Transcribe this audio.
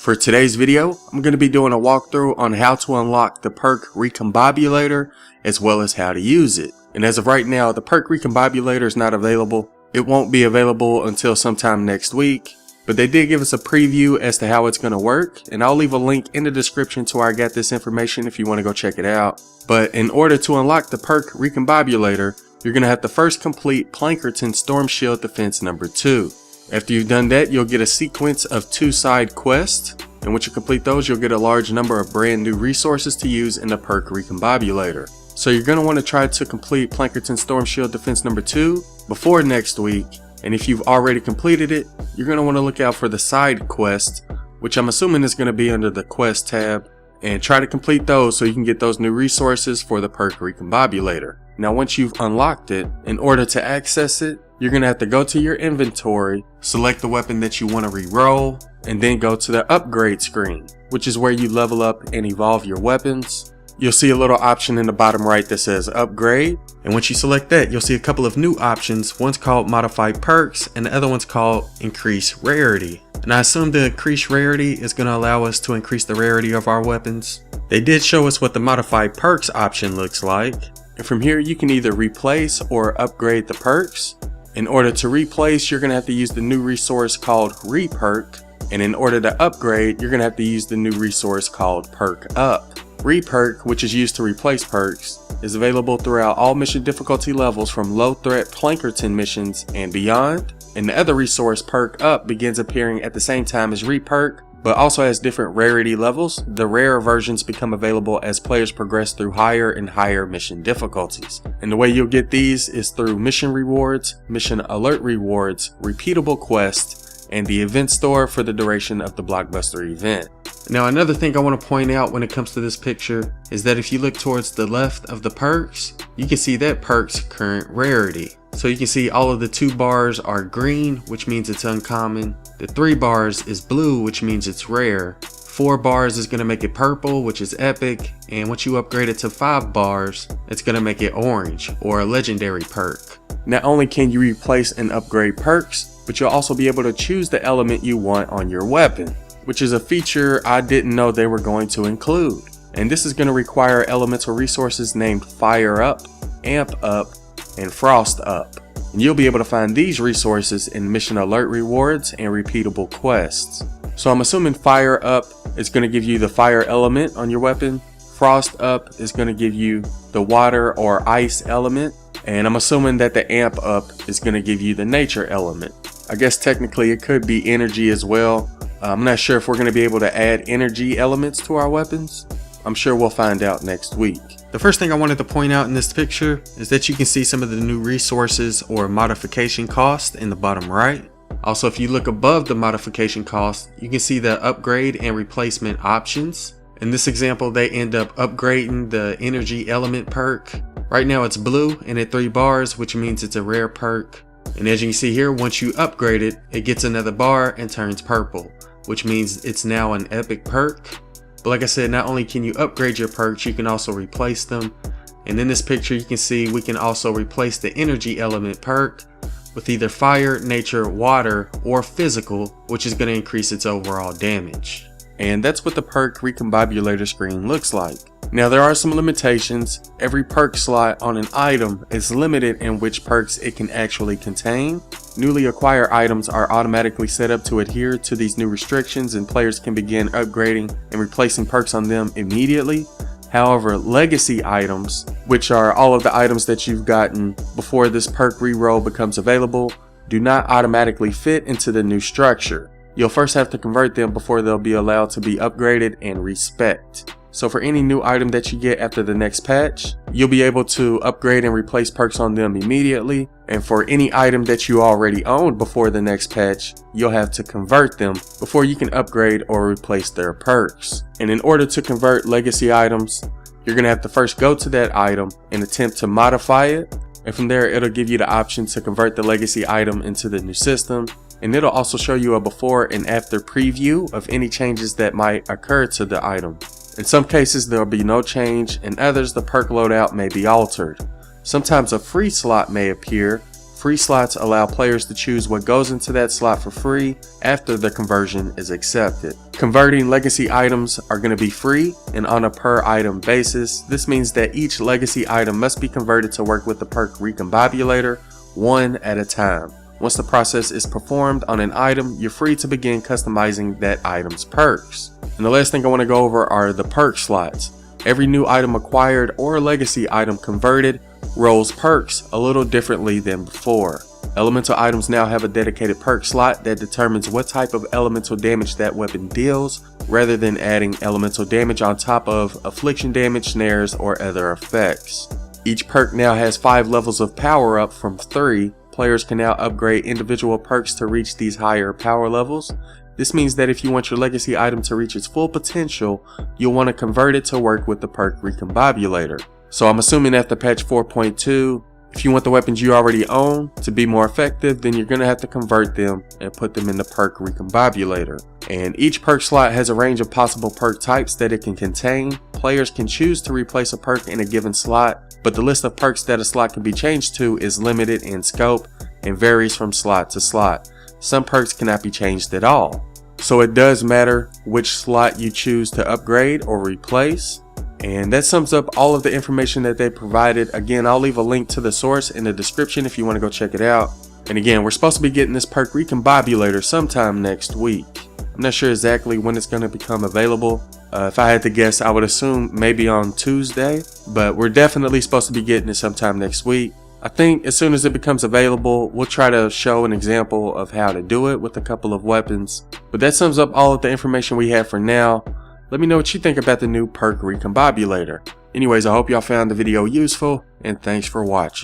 For today's video, I'm going to be doing a walkthrough on how to unlock the Perk Recombobulator as well as how to use it. And as of right now, the Perk Recombobulator is not available. It won't be available until sometime next week, but they did give us a preview as to how it's going to work, and I'll leave a link in the description to where I got this information if you want to go check it out. But in order to unlock the Perk Recombobulator, you're going to have to first complete Plankerton Storm Shield Defense number 2. After you've done that, you'll get a sequence of 2 side quests, and once you complete those, you'll get a large number of brand new resources to use in the Perk Recombobulator. So you're going to want to try to complete Plankerton Storm Shield Defense number 2 before next week, and if you've already completed it, you're going to want to look out for the side quest, which I'm assuming is going to be under the quest tab, and try to complete those so you can get those new resources for the Perk Recombobulator. Now once you've unlocked it, in order to access it, you're going to have to go to your inventory, select the weapon that you want to re-roll, and then go to the upgrade screen, which is where you level up and evolve your weapons. You'll see a little option in the bottom right that says upgrade, and once you select that, you'll see a couple of new options. One's called modify perks and the other one's called increase rarity. And I assume the increase rarity is going to allow us to increase the rarity of our weapons. They did show us what the modify perks option looks like, and from here you can either replace or upgrade the perks. In order to replace, you're going to have to use the new resource called Reperk, and in order to upgrade, you're going to have to use the new resource called Perk Up. Reperk, which is used to replace perks, is available throughout all mission difficulty levels from low threat Plankerton missions and beyond, and the other resource, Perk Up, begins appearing at the same time as Reperk, but also has different rarity levels. The rare versions become available as players progress through higher and higher mission difficulties. And the way you'll get these is through mission rewards, mission alert rewards, repeatable quests, and the event store for the duration of the blockbuster event. Now another thing I want to point out when it comes to this picture is that if you look towards the left of the perks, you can see that perk's current rarity. So you can see all of the 2 bars are green, which means it's uncommon. The 3 bars is blue, which means it's rare. 4 bars is going to make it purple, which is epic. And once you upgrade it to 5 bars, it's going to make it orange, or a legendary perk. Not only can you replace and upgrade perks, but you'll also be able to choose the element you want on your weapon, which is a feature I didn't know they were going to include. And this is going to require elemental resources named Fire Up, Amp Up, and Frost Up. And you'll be able to find these resources in mission alert rewards and repeatable quests. So I'm assuming Fire Up is going to give you the fire element on your weapon. Frost Up is going to give you the water or ice element. And I'm assuming that the Amp Up is going to give you the nature element. I guess technically it could be energy as well. I'm not sure if we're going to be able to add energy elements to our weapons. I'm sure we'll find out next week. The first thing I wanted to point out in this picture is that you can see some of the new resources or modification cost in the bottom right. Also, if you look above the modification cost, you can see the upgrade and replacement options. In this example, they end up upgrading the energy element perk. Right now it's blue and at 3 bars, which means it's a rare perk. And as you can see here, once you upgrade it, it gets another bar and turns purple, which means it's now an epic perk. But like I said, not only can you upgrade your perks, you can also replace them. And in this picture, you can see we can also replace the energy element perk with either fire, nature, water, or physical, which is going to increase its overall damage. And that's what the Perk Recombobulator screen looks like. Now there are some limitations. Every perk slot on an item is limited in which perks it can actually contain. Newly acquired items are automatically set up to adhere to these new restrictions, and players can begin upgrading and replacing perks on them immediately. However, legacy items, which are all of the items that you've gotten before this perk reroll becomes available, do not automatically fit into the new structure. You'll first have to convert them before they'll be allowed to be upgraded and respect. So for any new item that you get after the next patch, you'll be able to upgrade and replace perks on them immediately. And for any item that you already owned before the next patch, you'll have to convert them before you can upgrade or replace their perks. And in order to convert legacy items, you're going to have to first go to that item and attempt to modify it. And from there, it'll give you the option to convert the legacy item into the new system. And it'll also show you a before and after preview of any changes that might occur to the item. In some cases there will be no change, in others the perk loadout may be altered. Sometimes a free slot may appear Free slots allow players to choose what goes into that slot for free after the conversion is accepted. Converting legacy items are going to be free and on a per item basis. This means that each legacy item must be converted to work with the Perk Recombobulator one at a time. Once the process is performed on an item, you're free to begin customizing that item's perks. And the last thing I want to go over are the perk slots. Every new item acquired or legacy item converted rolls perks a little differently than before. Elemental items now have a dedicated perk slot that determines what type of elemental damage that weapon deals, rather than adding elemental damage on top of affliction damage, snares, or other effects. Each perk now has 5 levels of power up from 3. Players can now upgrade individual perks to reach these higher power levels. This means that if you want your legacy item to reach its full potential, you'll want to convert it to work with the Perk Recombobulator. So I'm assuming after patch 4.2, if you want the weapons you already own to be more effective, then you're going to have to convert them and put them in the Perk Recombobulator. And each perk slot has a range of possible perk types that it can contain. Players can choose to replace a perk in a given slot, but the list of perks that a slot can be changed to is limited in scope and varies from slot to slot. Some perks cannot be changed at all. So it does matter which slot you choose to upgrade or replace. And that sums up all of the information that they provided. Again, I'll leave a link to the source in the description if you want to go check it out. And again, we're supposed to be getting this Perk Recombobulator sometime next week. I'm not sure exactly when it's going to become available. If I had to guess, I would assume maybe on Tuesday, but we're definitely supposed to be getting it sometime next week. I think as soon as it becomes available, we'll try to show an example of how to do it with a couple of weapons. But that sums up all of the information we have for now. Let me know what you think about the new Perk Recombobulator. Anyways, I hope y'all found the video useful, and thanks for watching.